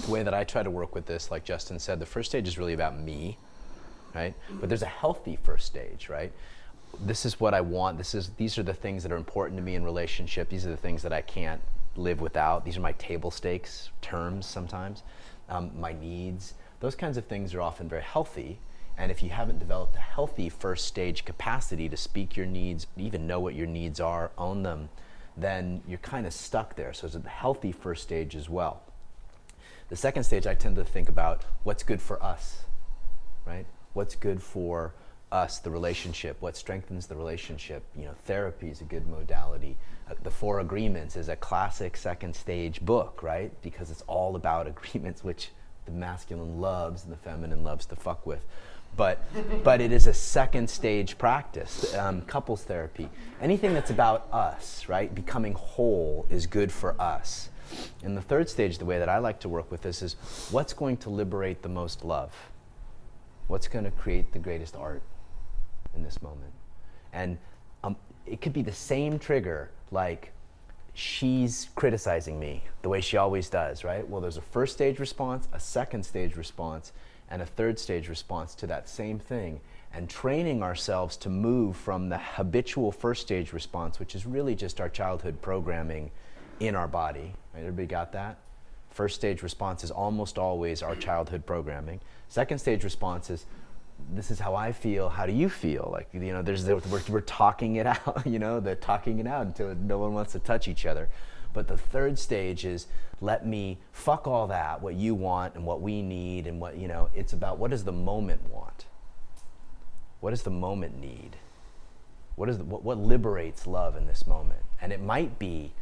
The way that I try to work with this, like Justin said, the first stage is really about me, right? But there's a healthy first stage, right? This is what I want. These are the things that are important to me in relationship. These are the things that I can't live without. These are my table stakes terms sometimes. My needs. Those kinds of things are often very healthy. And if you haven't developed a healthy first stage capacity to speak your needs, even know what your needs are, own them, then you're kind of stuck there. So it's a healthy first stage as well. The second stage, I tend to think about what's good for us, right? What's good for us, the relationship, what strengthens the relationship. Therapy is a good modality. The Four Agreements is a classic second stage book, right? Because it's all about agreements, which the masculine loves and the feminine loves to fuck with. But it is a second stage practice. Couples therapy, anything that's about us, right? Becoming whole is good for us. And the third stage, the way that I like to work with this is what's going to liberate the most love? What's going to create the greatest art in this moment? And it could be the same trigger, like she's criticizing me the way she always does, right? Well, there's a first stage response, a second stage response, and a third stage response to that same thing. And training ourselves to move from the habitual first stage response, which is really just our childhood programming in our body, right? Everybody got that? First stage response is almost always our childhood programming. Second stage response is, this is how I feel, how do you feel? Like, we're talking it out, they're talking it out until no one wants to touch each other. But the third stage is, let me fuck all that, what you want and what we need and what, it's about what does the moment want? What does the moment need? What liberates love in this moment? And it might be,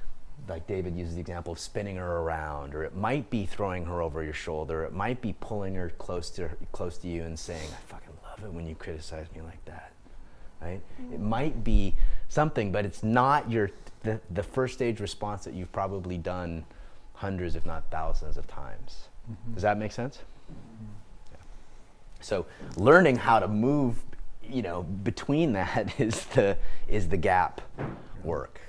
like David uses the example of spinning her around, or it might be throwing her over your shoulder, it might be pulling her close to you and saying, I fucking love it when you criticize me like that, right? Mm-hmm. It might be something, but it's not the first stage response that you've probably done hundreds, if not thousands of times. Mm-hmm. Does that make sense? Mm-hmm. Yeah. So learning how to move, between that is the gap work.